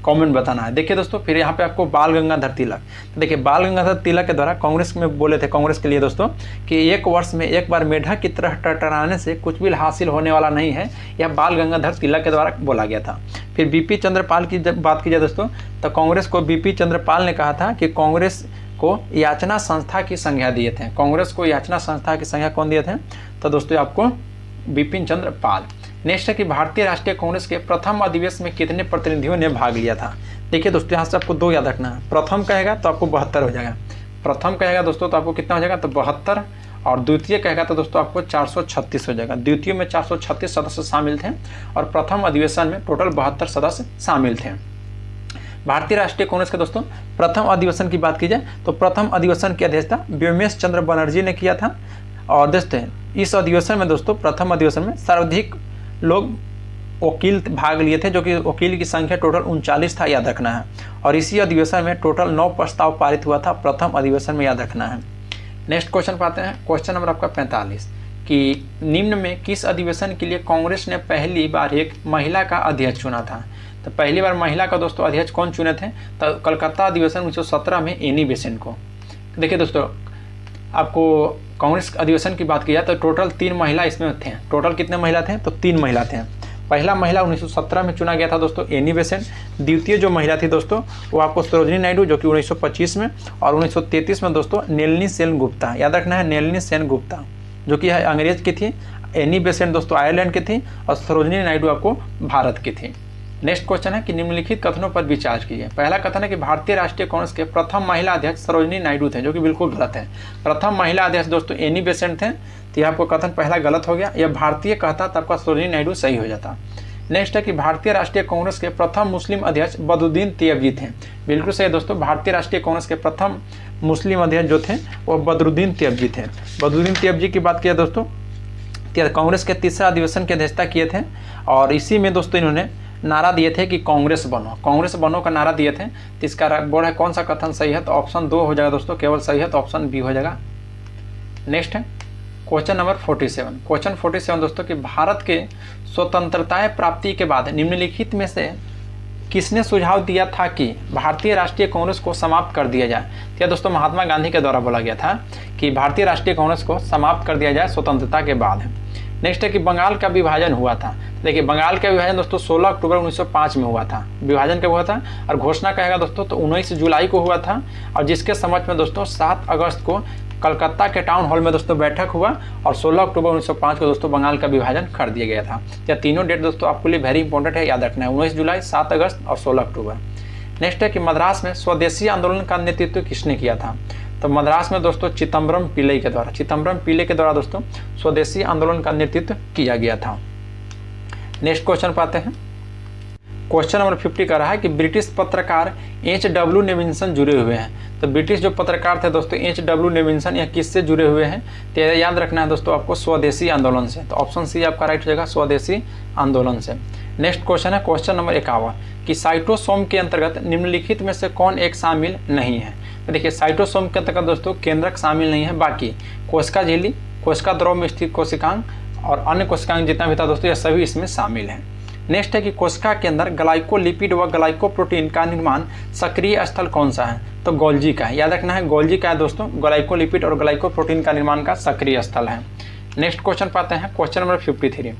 कमेंट बताना है। देखिए दोस्तों फिर यहाँ पे आपको बाल गंगाधर तिलक, तो देखिए बाल गंगाधर तिलक के द्वारा कांग्रेस में बोले थे कांग्रेस के लिए दोस्तों कि एक वर्ष में एक बार मेढक की तरह टरटराने से कुछ भी हासिल होने वाला नहीं है, यह बाल गंगाधर तिलक के द्वारा बोला गया था। फिर बीपी चंद्रपाल की जब बात की जाए दोस्तों तो कांग्रेस को बीपी चंद्रपाल ने कहा था कि कांग्रेस को याचना संस्था की संज्ञा दिए थे। कांग्रेस को याचना संस्था की संज्ञा कौन दिए थे, तो दोस्तों आपको बिपिन चंद्र पाल। नेक्स्ट है कि भारतीय राष्ट्रीय कांग्रेस के प्रथम अधिवेशन में कितने प्रतिनिधियों ने भाग लिया था। देखिए दोस्तों यहाँ से आपको दो याद रखना है, प्रथम कहेगा तो आपको 72 हो जाएगा, प्रथम कहेगा दोस्तों तो आपको कितना हो जाएगा, तो 72, और द्वितीय कहेगा तो दोस्तों आपको 436 हो जाएगा। द्वितीय में 436 सदस्य शामिल थे और प्रथम अधिवेशन में टोटल 72 सदस्य शामिल थे। भारतीय राष्ट्रीय कांग्रेस के दोस्तों प्रथम अधिवेशन की बात की जाए तो प्रथम अधिवेशन की अध्यक्षता व्योमेश चंद्र बनर्जी ने किया था। और दोस्तों इस अधिवेशन में दोस्तों प्रथम अधिवेशन में सर्वाधिक लोग वकील भाग लिए थे, जो कि वकील की संख्या टोटल 39 था, याद रखना है। और इसी अधिवेशन में टोटल 9 प्रस्ताव पारित हुआ था प्रथम अधिवेशन में, याद रखना है। नेक्स्ट क्वेश्चन पाते हैं, क्वेश्चन नंबर आपका 45 कि निम्न में किस अधिवेशन के लिए कांग्रेस ने पहली बार एक महिला का अध्यक्ष चुना था। तो पहली बार महिला का दोस्तों अध्यक्ष कौन चुने थे, तो कलकत्ता अधिवेशन 1917 में एनी बेसेंट को। देखिए दोस्तों आपको कांग्रेस अधिवेशन की बात की जाए तो टोटल 3 महिला इसमें थे। टोटल कितने महिला थे, तो 3 महिला थे। पहला महिला 1917 में चुना गया था दोस्तों एनी बेसेंट। द्वितीय जो महिला थी दोस्तों वो आपको सरोजिनी नायडू जो कि 1925 में, और 1933 में दोस्तों नलिनी सेन गुप्ता, याद रखना है नलिनी सेन गुप्ता जो कि अंग्रेज की थी, एनी बेसेंट दोस्तों आयरलैंड की थी, और सरोजिनी नायडू आपको भारत की थी। नेक्स्ट क्वेश्चन है कि निम्नलिखित कथनों पर विचार कीजिए। पहला कथन है कि भारतीय राष्ट्रीय कांग्रेस के प्रथम महिला अध्यक्ष सरोजिनी नायडू थे, जो कि बिल्कुल गलत है। प्रथम महिला अध्यक्ष दोस्तों एनी बेसेंट थे, तो यह आपको कथन पहला गलत हो गया। यह भारतीय कहता तब का सरोजिनी नायडू सही हो जाता। नेक्स्ट है कि भारतीय राष्ट्रीय कांग्रेस के प्रथम मुस्लिम अध्यक्ष बदरुद्दीन तैयबजी थे, बिल्कुल सही है दोस्तों। भारतीय राष्ट्रीय कांग्रेस के प्रथम मुस्लिम अध्यक्ष जो थे वो बदरुद्दीन तैयबजी थे। बदरुद्दीन तैयबजी की बात किया दोस्तों, कांग्रेस के तीसरा अधिवेशन की अध्यक्षता किए थे, और इसी में दोस्तों इन्होंने नारा दिए थे कि कांग्रेस बनो का नारा दिए थे। तो इसका बोर्ड है कौन सा कथन सही है, तो ऑप्शन 2 हो जाएगा दोस्तों, केवल सही है तो ऑप्शन बी हो जाएगा। नेक्स्ट है क्वेश्चन नंबर 47। क्वेश्चन 47 दोस्तों कि भारत के स्वतंत्रता प्राप्ति के बाद निम्नलिखित में से किसने सुझाव दिया था कि भारतीय राष्ट्रीय कांग्रेस को समाप्त कर दिया जाए। तो यह दोस्तों महात्मा गांधी के द्वारा बोला गया था कि भारतीय राष्ट्रीय कांग्रेस को समाप्त कर दिया जाए स्वतंत्रता के बाद। नेक्स्ट है कि बंगाल का विभाजन हुआ था। देखिए बंगाल का विभाजन दोस्तों 16 अक्टूबर 1905 में हुआ था। विभाजन कब हुआ था और घोषणा कहेगा दोस्तों तो 19 जुलाई को हुआ था, और जिसके समक्ष में दोस्तों 7 अगस्त को कलकत्ता के टाउन हॉल में दोस्तों बैठक हुआ, और 16 अक्टूबर 1905 को दोस्तों बंगाल का विभाजन कर दिया गया था। यह तीनों डेट दोस्तों आपके लिए वेरी इंपॉर्टेंट है, याद रखना है, 19 जुलाई, 7 अगस्त और 16 अक्टूबर। नेक्स्ट है कि मद्रास में स्वदेशी आंदोलन का नेतृत्व किसने किया था। तो मद्रास में दोस्तों चिदम्बरम पिल्लई के द्वारा दोस्तों स्वदेशी आंदोलन का नेतृत्व किया गया था। नेक्स्ट क्वेश्चन पाते हैं। क्वेश्चन नंबर 50 का रहा है कि ब्रिटिश पत्रकार H.W. नेविंसन जुड़े हुए हैं। तो ब्रिटिश जो पत्रकार थे दोस्तों H.W. नेविंसन, यह किससे जुड़े हुए हैं, तो याद रखना है दोस्तों आपको स्वदेशी आंदोलन से। तो ऑप्शन सी आपका राइट हो जाएगा, स्वदेशी आंदोलन से। नेक्स्ट क्वेश्चन है क्वेश्चन नंबर 51 कि साइटोसोम के अंतर्गत निम्नलिखित में से कौन एक शामिल नहीं है। तो देखिए साइटोसोम के अंतर्गत दोस्तों केंद्रक शामिल नहीं है, बाकी कोशिका झिल्ली, कोशिका द्रव में स्थित कोशिकांग और अन्य कोशिकांग जितना भी था दोस्तों यह सभी इसमें शामिल है। नेक्स्ट है कि कोशिका के अंदर ग्लाइकोलिपिड व ग्लाइकोप्रोटीन का निर्माण सक्रिय स्थल कौन सा है, तो गोल्जी का है, याद रखना है गोल्जी का है दोस्तों, ग्लाइकोलिपिड और ग्लाइकोप्रोटीन का निर्माण का सक्रिय स्थल है। नेक्स्ट क्वेश्चन पाते हैं क्वेश्चन नंबर 53।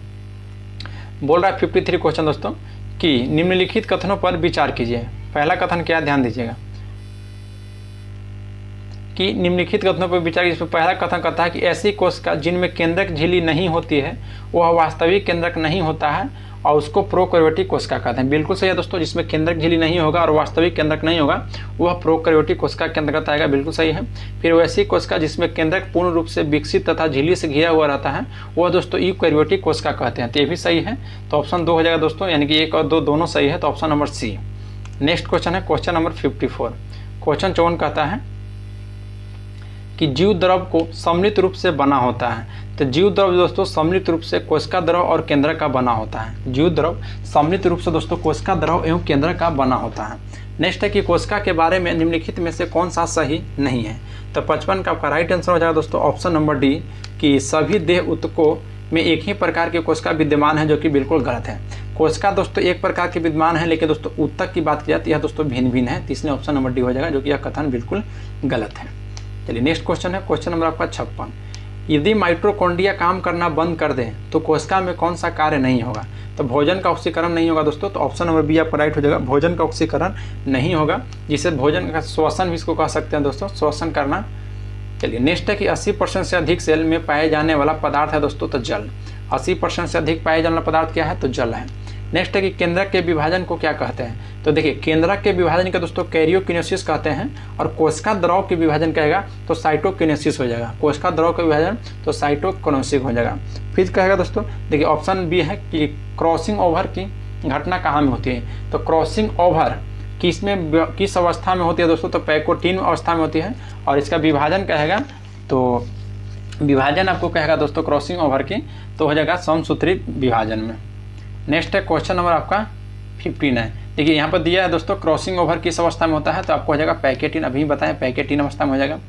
बोल रहा है 53 क्वेश्चन दोस्तों कि निम्नलिखित कथनों पर विचार कीजिए। पहला कथन क्या, ध्यान दीजिएगा कि निम्नलिखित कथनों पर विचार, इसमें पहला कथन कहता है कि ऐसी कोशिका जिनमें केंद्रक झिल्ली नहीं होती है वह वास्तविक केंद्रक नहीं होता है और उसको प्रोकैरियोटिक कोशिका कहते हैं। बिल्कुल सही है दोस्तों, जिसमें केंद्रक झिल्ली नहीं होगा और वास्तविक केंद्रक नहीं होगा वह प्रोकैरियोटिक कोशिका के अंतर्गत आएगा, बिल्कुल सही है। फिर वैसी कोशिका जिसमें केंद्रक पूर्ण रूप से विकसित तथा झिल्ली से घिरा हुआ रहता है वह दोस्तों यूकैरियोटिक कोशिका कहते हैं। तो ये भी सही है, तो ऑप्शन 2 हो जाएगा दोस्तों, यानी कि 1 और 2 दोनों सही है, तो option number c. Next question है क्वेश्चन नंबर 54। क्वेश्चन 54 कहता है कि जीव द्रव को सम्मिलित रूप से बना होता है। तो जीव द्रव दोस्तों सम्मिलित रूप से कोशिका द्रव और केंद्र का बना होता है। जीव द्रव सम्मिलित रूप से दोस्तों कोशिका द्रव एवं केंद्र का बना होता है। नेक्स्ट है कि कोशिका के बारे में निम्नलिखित में से कौन सा सही नहीं है। तो 55 का आपका राइट आंसर हो जाएगा दोस्तों ऑप्शन नंबर डी कि सभी देह ऊतकों में एक ही प्रकार की कोशिका विद्यमान है, जो कि बिल्कुल गलत है। कोशिका दोस्तों एक प्रकार की विद्यमान है, लेकिन दोस्तों ऊतक की बात की जाती है दोस्तों भिन्न भिन्न है, तीसरे ऑप्शन नंबर डी हो जाएगा, जो कि यह कथन बिल्कुल गलत है। चलिए नेक्स्ट क्वेश्चन है क्वेश्चन नंबर आपका 56। यदि माइटोकॉन्ड्रिया काम करना बंद कर दे तो कोशिका में कौन सा कार्य नहीं होगा। तो भोजन का ऑक्सीकरण नहीं होगा दोस्तों, तो ऑप्शन नंबर बी आपका राइट हो जाएगा, भोजन का ऑक्सीकरण नहीं होगा, जिसे भोजन का श्वसन भी इसको कह सकते हैं दोस्तों, श्वसन करना। चलिए नेक्स्ट है कि 80% से अधिक सेल में पाए जाने वाला पदार्थ है दोस्तों तो जल। 80% से अधिक पाए जाने वाला पदार्थ क्या है, तो जल है। नेक्स्ट है कि केंद्रक के विभाजन को क्या कहते हैं। तो देखिए केंद्रक के विभाजन का दोस्तों कैरियोकिनेसिस कहते हैं, और कोशिका द्रव के विभाजन कहेगा तो साइटोकिनेसिस हो जाएगा। कोशिका द्रव का विभाजन तो साइटोकिनेसिस हो जाएगा। फिर कहेगा दोस्तों देखिए ऑप्शन बी है कि क्रॉसिंग ओवर की घटना कहाँ में होती है। तो क्रॉसिंग ओवर किस अवस्था में होती है दोस्तों, तो पैकोटीन अवस्था में होती है, और इसका विभाजन कहेगा तो विभाजन आपको कहेगा दोस्तों क्रॉसिंग ओवर की, तो हो जाएगा समसूत्री विभाजन में। नेक्स्ट है क्वेश्चन नंबर आपका 59। देखिए यहाँ पर दिया है दोस्तों क्रॉसिंग ओवर किस अवस्था में होता है, तो आपको हो जाएगा पैकेटिन, अभी बताएं पैकेटिन अवस्था में हो जाएगा।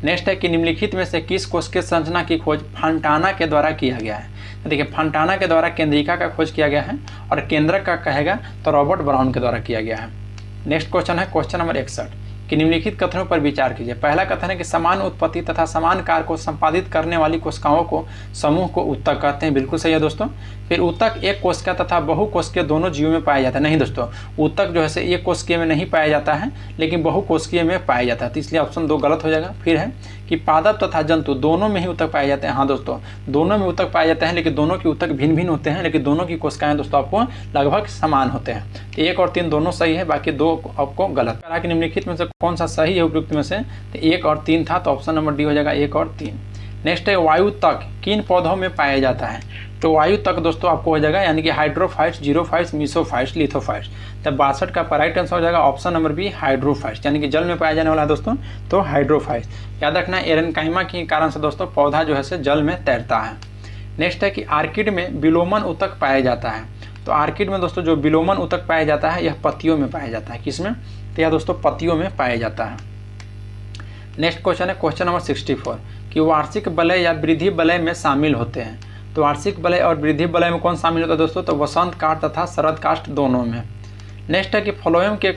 नेक्स्ट है कि निम्नलिखित में से किस कोश के संरचना की खोज फंटाना के द्वारा किया गया है। तो देखिए फंटाना के द्वारा केंद्रिका का खोज किया गया है, और केंद्रक का कहेगा तो रॉबर्ट ब्राउन के द्वारा किया गया है। नेक्स्ट क्वेश्चन है क्वेश्चन नंबर 61 कि निम्नलिखित कथनों पर विचार कीजिए। पहला कथन है कि समान उत्पत्ति तथा समान कार्य को संपादित करने वाली कोशिकाओं को समूह को ऊतक कहते हैं, बिल्कुल सही है दोस्तों। फिर ऊतक एक कोशिका तथा बहुकोशिकीय दोनों जीवों में पाया जाता है। नहीं दोस्तों, ऊतक जो है एक कोशिकीय में नहीं पाया जाता है लेकिन बहुकोशिकीय में पाया जाता है, तो इसलिए ऑप्शन 2 गलत हो जाएगा। फिर है कि पादप तथा जंतु दोनों में ही ऊतक पाए जाते हैं। हाँ दोस्तों, दोनों में ऊतक पाए जाते हैं लेकिन दोनों के ऊतक भिन्न भिन्न होते हैं, लेकिन दोनों की कोशिकाएं दोस्तों आपको लगभग समान होते हैं। तो 1 और 3 दोनों सही है, बाकी 2 आपको गलत। कहा कि निम्नलिखित में से कौन सा सही है उपयुक्त में से, तो 1 और 3 था, तो ऑप्शन नंबर डी हो जाएगा 1 और 3। नेक्स्ट है वायु तक किन पौधों में पाया जाता है, तो वायु तक दोस्तों आपको हो जाएगा यानी कि हाइड्रोफाइट्स, जीरोफाइट्स, मीसोफाइट्स, लिथोफाइट्स। तो 62 का राइट आंसर हो जाएगा ऑप्शन नंबर बी हाइड्रोफाइट्स, यानी कि जल में पाया जाने वाला है दोस्तों, तो हाइड्रोफाइट्स। याद रखना एरेनकाइमा के कारण से दोस्तों पौधा जो है जल में तैरता है। नेक्स्ट है कि आर्किड में विलोमन ऊतक पाया जाता है, तो आर्किड में दोस्तों जो विलोमन ऊतक पाया जाता है यह पत्तियों में पाया जाता है। किसमें, तो यह दोस्तों पत्तियों में पाया जाता है। नेक्स्ट क्वेश्चन है क्वेश्चन नंबर 64 कि वार्षिक वलय या वृद्धि वलय में शामिल होते हैं, तो वार्षिक वलय और वृद्धि वलय में कौन शामिल होता है दोस्तों, तो वसंत काष्ठ तथा शरद काष्ठ दोनों में। नेक्स्ट है कि फ्लोएम के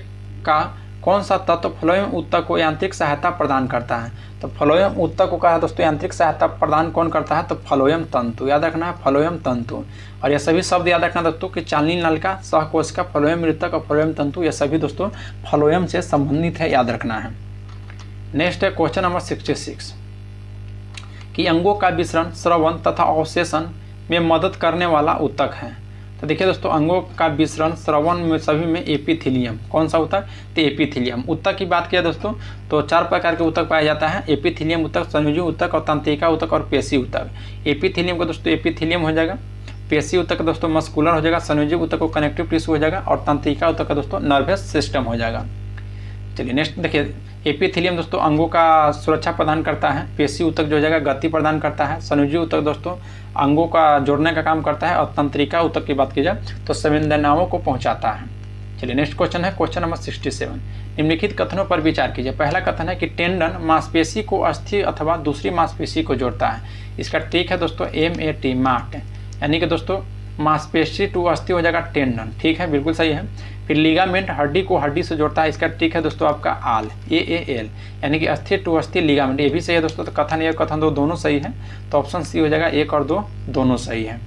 का कौन सा तत्व फ्लोएम ऊतक को यांत्रिक सहायता प्रदान करता है, तो फ्लोएम ऊतक को कहा है दोस्तों यांत्रिक सहायता प्रदान कौन करता है, तो फ्लोएम तंतु। याद रखना है फ्लोएम तंतु, और ये सभी शब्द याद रखना दोस्तों कि चालनी नलिका, सहकोशिका, फ्लोएम मृतक और फ्लोएम तंतु, ये सभी दोस्तों फ्लोएम से संबंधित है, याद रखना है। नेक्स्ट है क्वेश्चन नंबर 66 कि अंगों का विसरण, श्रवण तथा अवशेषण में मदद करने वाला ऊतक है, तो देखिए दोस्तों अंगों का विसरण, श्रवण में सभी में एपिथेलियम, कौन सा ऊतक, तो एपिथेलियम। ऊतक की बात किया दोस्तों तो 4 प्रकार के ऊतक पाया जाता है, एपिथेलियम ऊतक, संयोजी ऊतक और तंत्रिका ऊतक और पेशी ऊतक। एपिथेलियम का दोस्तों एपिथेलियम हो जाएगा, पेशी ऊतक का दोस्तों मस्कुलर हो जाएगा, संयोजी ऊतक को कनेक्टिव टिश्यू हो जाएगा और तंत्रिका ऊतक का दोस्तों नर्वस सिस्टम हो जाएगा। चलिए नेक्स्ट देखिए, एपिथेलियम दोस्तों अंगों का सुरक्षा प्रदान करता है, पेशी ऊतक जो हो जाएगा गति प्रदान करता है, संयोजी ऊतक दोस्तों अंगों का जोड़ने का काम करता है और तंत्रिका ऊतक की बात की जाए तो संवेदनाओं को पहुंचाता है। चलिए नेक्स्ट क्वेश्चन है क्वेश्चन नंबर 67 निम्नलिखित कथनों पर विचार कीजिए। पहला कथन है कि टेंडन मांसपेशी को अस्थि अथवा दूसरी मांसपेशी को जोड़ता है, इसका ट्रिक है दोस्तों MAT मार्ट, यानी कि दोस्तों मांसपेशी टू अस्थि हो जाएगा टेंडन, ठीक है बिल्कुल सही है। फिर लिगामेंट हड्डी को हड्डी से जोड़ता है, इसका ट्रिक है दोस्तों आपका आल, AAL, यानी कि अस्थि टू अस्थि लिगामेंट, ये भी सही है दोस्तों। तो कथन 1 कथन 2 दोनों सही है, तो ऑप्शन सी हो जाएगा 1 और 2 दोनों सही है।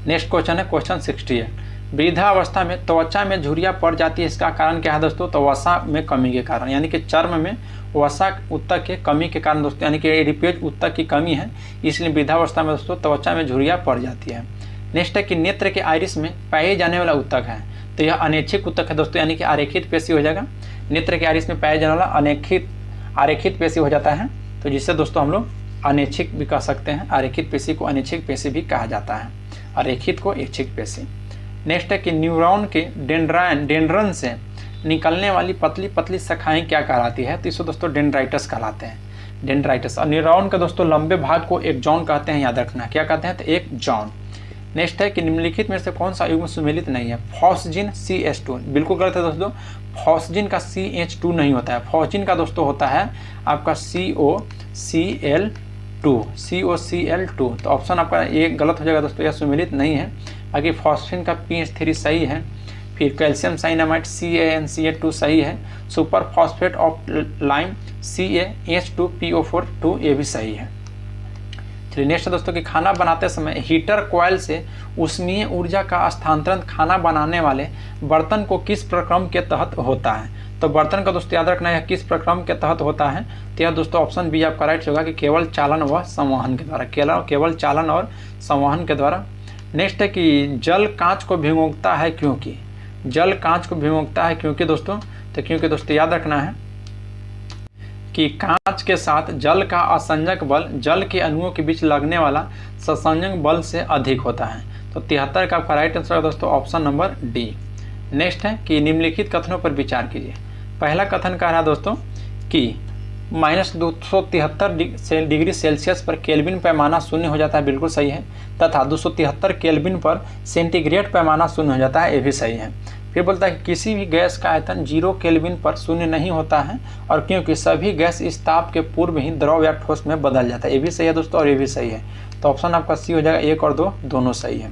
नेक्स्ट क्वेश्चन है क्वेश्चन 68 वृद्धावस्था में त्वचा में झुर्रियाँ पड़ जाती है, इसका कारण क्या है दोस्तों, तो वसा में कमी के कारण, यानी कि चर्म में वसा ऊतक के कमी के कारण दोस्तों, यानी कि एडिपेज ऊतक की कमी है, इसलिए वृद्धावस्था में दोस्तों त्वचा में झुर्रियाँ पड़ जाती है। नेक्स्ट है कि नेत्र के आइरिस में पाए जाने वाला ऊतक है, तो यह अनैच्छिक ऊतक है दोस्तों, यानी कि आरेखित पेशी हो जाएगा। नेत्र के आइरिस में पाया जाने वाला आरेखित पेशी हो जाता है, तो जिससे दोस्तों हम लोग अनैच्छिक भी कह सकते हैं, आरेखित पेशी को अनैच्छिक पेशी भी कहा जाता है, आरेखित को ऐच्छिक पेशी। नेक्स्ट है कि न्यूरॉन के डेंड्रन से निकलने वाली पतली पतली शाखाएं क्या कहलाती है, तो इसको दोस्तों डेंड्राइटस कहलाते हैं, डेंड्राइटस। और न्यूरॉन के दोस्तों लंबे भाग को एक्सॉन कहते हैं, याद रखना क्या कहते हैं, तो एक्सॉन। नेक्स्ट है कि निम्नलिखित में से कौन सा युग्म सुमेलित नहीं है, फॉस्जिन CH2, बिल्कुल गलत है दोस्तों, फॉस्जिन का CH2 नहीं होता है, फॉस्जिन का दोस्तों होता है आपका COCl2, तो ऑप्शन आपका एक गलत हो जाएगा दोस्तों, यह सुमेलित नहीं है। बाकी फॉस्फिन का PH3 सही है, फिर कैल्शियम साइनामाइड CaNCA2 सही है, super phosphate of lime CaH2PO4 ये भी सही है। चलिए नेक्स्ट दोस्तों कि खाना बनाते समय हीटर कॉइल से ऊष्मीय ऊर्जा का स्थानांतरण खाना बनाने वाले बर्तन को किस प्रक्रम के तहत होता है, तो बर्तन का दोस्तों याद रखना है किस प्रक्रम के तहत होता है, तो यह दोस्तों ऑप्शन बी आपका राइट होगा कि केवल चालन व संवहन के द्वारा, केवल चालन और संवहन के द्वारा। नेक्स्ट है कि जल कांच को भिगोता है क्योंकि, जल कांच को भिगोता है क्योंकि दोस्तों, तो क्योंकि दोस्तों याद रखना है कि कांच के साथ जल का असंजक बल जल के अणुओं के बीच लगने वाला ससंजक बल से अधिक होता है, तो 73 का आपका राइट आंसर है दोस्तों ऑप्शन नंबर डी। नेक्स्ट है कि निम्नलिखित कथनों पर विचार कीजिए। पहला कथन कह रहा है दोस्तों कि -273 डिग्री सेल्सियस पर केल्विन पैमाना शून्य हो जाता है, बिल्कुल सही है, तथा 273 केल्विन पर सेंटीग्रेड पैमाना शून्य हो जाता है, ये भी सही है। फिर बोलता है कि किसी भी गैस का आयतन 0 केल्विन पर शून्य नहीं होता है, और क्योंकि सभी गैस इस ताप के पूर्व ही द्रव या ठोस में बदल जाता है, ये भी सही है दोस्तों और ये भी सही है, तो ऑप्शन आपका सी हो जाएगा 1 और 2 दोनों सही है।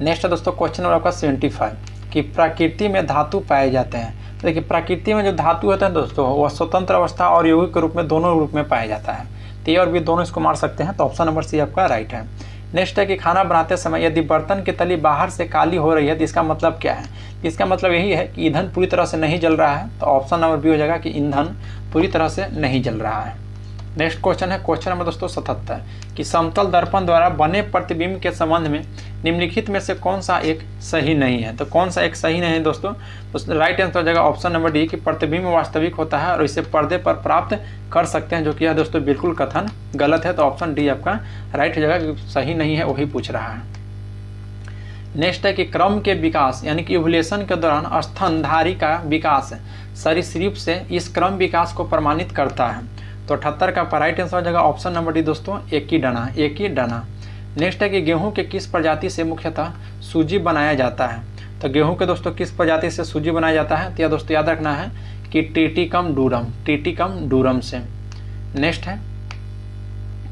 नेक्स्ट है दोस्तों क्वेश्चन नंबर आपका 75 कि प्रकृति में धातु पाए जाते हैं, तो देखिए प्रकृति में जो धातु होता है दोस्तों वह स्वतंत्र अवस्था और यौगिक के रूप में दोनों रूप में पाया जाता है। तो ए और बी दोनों इसको मार सकते हैं, तो ऑप्शन नंबर सी आपका राइट है। नेक्स्ट है कि खाना बनाते समय यदि बर्तन की तली बाहर से काली हो रही है तो इसका मतलब क्या है? इसका मतलब यही है कि ईंधन पूरी तरह से नहीं जल रहा है, तो ऑप्शन नंबर बी हो जाएगा कि ईंधन पूरी तरह से नहीं जल रहा है। नेक्स्ट क्वेश्चन है क्वेश्चन नंबर दोस्तों 77 कि समतल दर्पण द्वारा बने प्रतिबिंब के संबंध में निम्नलिखित में से कौन सा एक सही नहीं है? तो कौन सा एक सही नहीं है दोस्तों? तो राइट आंसर हो जाएगा ऑप्शन नंबर डी कि प्रतिबिंब वास्तविक होता है और इसे पर्दे पर प्राप्त कर सकते हैं, जो कि यह दोस्तों बिल्कुल कथन गलत है। तो ऑप्शन डी आपका राइट हो जाएगा, सही नहीं है वही पूछ रहा है। नेक्स्ट है कि क्रम के विकास यानी कि इवोल्यूशन के दौरान स्तनधारी का विकास सरीसृप से इस क्रम विकास को प्रमाणित करता है। तो 78 का राइट आंसर हो जाएगा ऑप्शन नंबर डी दोस्तों एक ही दाना। नेक्स्ट है कि गेहूं के किस प्रजाति से मुख्यतः सूजी बनाया जाता है? तो गेहूं के दोस्तों किस प्रजाति से सूजी बनाया जाता है? तो यह दोस्तों याद रखना है कि टिटिकम डूरम से। नेक्स्ट है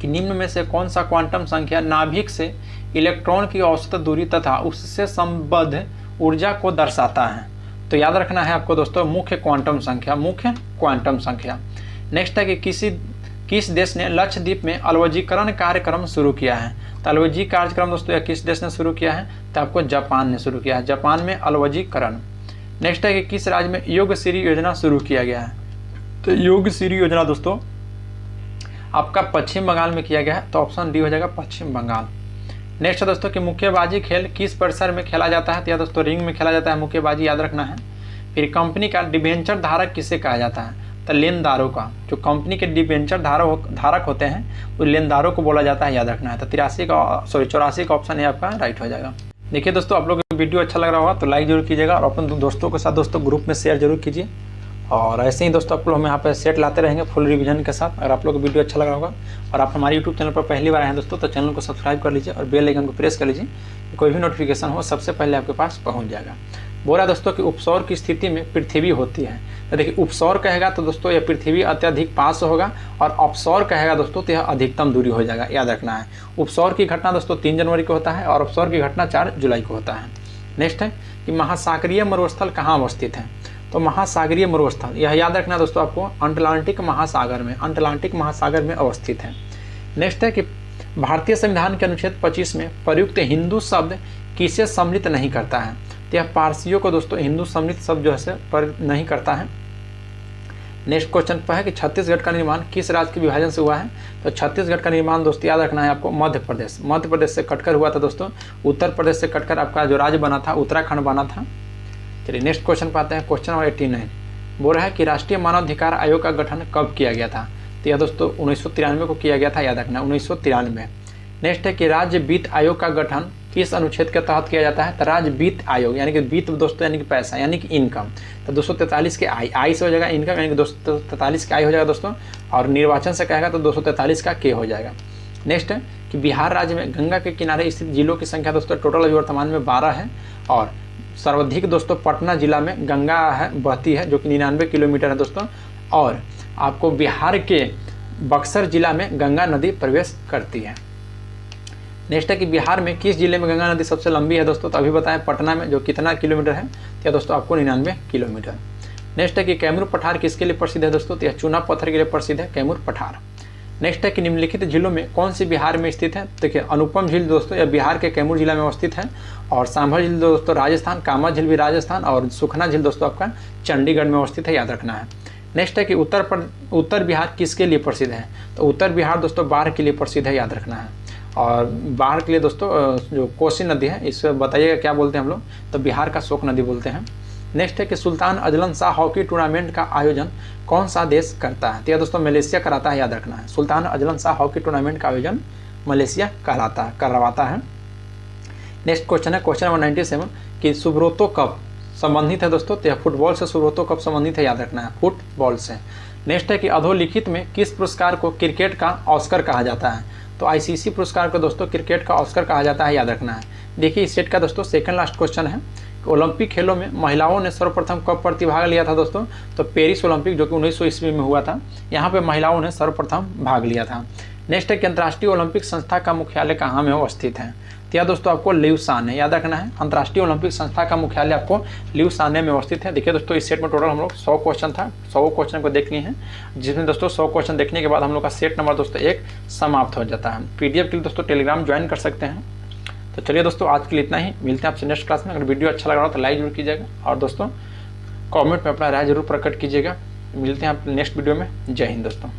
कि निम्न में से कौन सा क्वांटम संख्या नाभिक से इलेक्ट्रॉन की औसत दूरी तथा उससे संबद्ध ऊर्जा को दर्शाता है? तो याद रखना है आपको दोस्तों मुख्य क्वांटम संख्या। नेक्स्ट है कि किस देश ने लक्षद्वीप में अलवजीकरण कार्यक्रम शुरू किया है? तो अलवजी कार्यक्रम दोस्तों या किस देश ने शुरू किया है? तो आपको जापान ने शुरू किया है, जापान में अलवजीकरण। नेक्स्ट है कि किस राज्य में योगश्री योजना शुरू किया गया है? तो योगश्री योजना दोस्तों आपका पश्चिम बंगाल में किया गया है, तो ऑप्शन डी हो जाएगा पश्चिम बंगाल। नेक्स्ट है दोस्तों कि मुक्केबाजी खेल किस परिसर में खेला जाता है? तो यह दोस्तों रिंग में खेला जाता है मुक्केबाजी, याद रखना है। फिर कंपनी का डिबेंचर धारक किसे कहा जाता है? तो लेनदारों का, जो कंपनी के डिबेंचर धारक होते हैं वो लेनदारों को बोला जाता है, याद रखना है। तो 84 का ऑप्शन है आपका राइट हो जाएगा। देखिए दोस्तों आप लोगों को वीडियो अच्छा लग रहा होगा तो लाइक जरूर कीजिएगा और अपने दोस्तों के साथ दोस्तों ग्रुप में शेयर जरूर कीजिए। और ऐसे ही दोस्तों आप लोग हम यहाँ पर सेट लाते रहेंगे फुल रिवीजन के साथ। अगर आप लोग को वीडियो अच्छा लगा होगा और आप हमारे यूट्यूब चैनल पर पहली बार आए हैं दोस्तों तो चैनल को सब्सक्राइब कर लीजिए और बेल आइकन को प्रेस कर लीजिए, कोई भी नोटिफिकेशन हो सबसे पहले आपके पास पहुँच जाएगा। बोला दोस्तों कि उपसौर की स्थिति में पृथ्वी होती है। तो देखिए उपसौर कहेगा तो दोस्तों यह पृथ्वी अत्यधिक पास होगा और अपसौर कहेगा दोस्तों तो यह अधिकतम दूरी हो जाएगा, याद रखना है। उपसौर की घटना दोस्तों 3 जनवरी को होता है और अपसौर की घटना 4 जुलाई को होता है। नेक्स्ट है कि महासागरीय मरुस्थल कहाँ अवस्थित है? तो महासागरीय मरुस्थल यह याद रखना दोस्तों आपको अटलांटिक महासागर में अवस्थित है। नेक्स्ट है कि भारतीय संविधान के अनुच्छेद 25 में प्रयुक्त हिंदू शब्द किसे सम्मिलित नहीं करता है? तो यह पारसियों को दोस्तों हिंदू सम्मिलित शब्द जो है पर नहीं करता है। नेक्स्ट क्वेश्चन पर है कि छत्तीसगढ़ का निर्माण किस राज्य के विभाजन से हुआ है? तो छत्तीसगढ़ का निर्माण दोस्तों याद रखना है आपको मध्य प्रदेश से कटकर हुआ था दोस्तों। उत्तर प्रदेश से कटकर आपका जो राज्य बना था उत्तराखंड बना था। चलिए नेक्स्ट क्वेश्चन पाते हैं, क्वेश्चन नंबर 89 बोल रहा है कि राष्ट्रीय मानव अधिकार आयोग का गठन कब किया गया था? तो यह दोस्तों 1993 को किया गया था, याद रखना 1993। नेक्स्ट है कि राज्य वित्त आयोग का गठन किस अनुच्छेद के तहत किया जाता है? तो राज्य वित्त आयोग यानी कि वित्त दोस्तों यानी कि पैसा यानी कि इनकम, तो 243 के आई से हो जाएगा इनकम यानी कि 243 के आई हो जाएगा दोस्तों, और निर्वाचन से कहेगा तो 243 का के हो जाएगा। नेक्स्ट है कि बिहार राज्य में गंगा के किनारे स्थित जिलों की संख्या दोस्तों टोटल अभी वर्तमान में 12 है और सर्वाधिक दोस्तों पटना जिला में गंगा बहती है जो कि 99 किलोमीटर है दोस्तों, और आपको बिहार के बक्सर जिला में गंगा नदी प्रवेश करती है। नेक्स्ट है कि बिहार में किस जिले में गंगा नदी सबसे लंबी है दोस्तों? तो अभी बताएं पटना में, जो कितना किलोमीटर है? तो दोस्तों आपको 99 किलोमीटर। नेक्स्ट है कि कैमूर पठार किसके लिए प्रसिद्ध है दोस्तों? तो यह चूना पत्थर के लिए प्रसिद्ध है कैमूर पठार। नेक्स्ट है कि निम्नलिखित झीलों में कौन सी बिहार में स्थित है? देखिए अनुपम झील दोस्तों यह बिहार के कैमूर जिला में अवस्थित है, और सांभर झील दोस्तों राजस्थान, कामा झील भी राजस्थान, और सुखना झील दोस्तों आपका चंडीगढ़ में अवस्थित है, याद रखना है। नेक्स्ट है कि उत्तर बिहार किसके लिए प्रसिद्ध है? तो उत्तर बिहार दोस्तों बाढ़ के लिए प्रसिद्ध है, याद रखना है। और बाढ़ के लिए दोस्तों जो कोसी नदी है इसे बताइएगा क्या बोलते हैं हम लोग? तो बिहार का शोक नदी बोलते हैं। नेक्स्ट है कि Sultan Azlan Shah hockey tournament का आयोजन कौन सा देश करता है? तो यह दोस्तों मलेशिया कराता है, याद रखना है। Sultan Azlan Shah hockey tournament का आयोजन मलेशिया करवाता है। नेक्स्ट क्वेश्चन है क्वेश्चन नंबर 97 कि सुब्रोतो कप संबंधित है दोस्तों? तो यह फुटबॉल से सुब्रोतो कप संबंधित है, याद रखना है, फुटबॉल से। नेक्स्ट है कि अधोलिखित में किस पुरस्कार को क्रिकेट का ऑस्कर कहा जाता है? तो आईसीसी पुरस्कार को दोस्तों क्रिकेट का ऑस्कर कहा जाता है, याद रखना है। देखिए इस सेट का दोस्तों सेकंड लास्ट क्वेश्चन है, ओलंपिक खेलों में महिलाओं ने सर्वप्रथम कब प्रतिभाग लिया था दोस्तों? तो पेरिस ओलंपिक जो कि 1900 ईस्वी में हुआ था, यहाँ पे महिलाओं ने सर्वप्रथम भाग लिया था। नेक्स्ट है कि अंतर्राष्ट्रीय ओलंपिक संस्था का मुख्यालय कहाँ में अवस्थित है? तो यह दोस्तों आपको ल्यूसान है, याद रखना है। अंतर्राष्ट्रीय ओलंपिक संस्था का मुख्यालय आपको ल्यूसान में अवस्थित है। देखिए दोस्तों, इस सेट में टोटल हम लोग 100 क्वेश्चन था, 100 क्वेश्चन को देख लिए हैं, जिसमें दोस्तों 100 क्वेश्चन देखने के बाद हम लोग का सेट नंबर दोस्तों 1 समाप्त हो जाता है। पीडीएफ के लिए दोस्तों टेलीग्राम ज्वाइन कर सकते हैं। तो चलिए दोस्तों, आज के लिए इतना ही। मिलते हैं आपसे नेक्स्ट क्लास में। अगर वीडियो अच्छा लग रहा हो तो लाइक जरूर कीजिएगा और दोस्तों कमेंट में अपना राय जरूर प्रकट कीजिएगा। मिलते हैं आप नेक्स्ट वीडियो में। जय हिंद दोस्तों।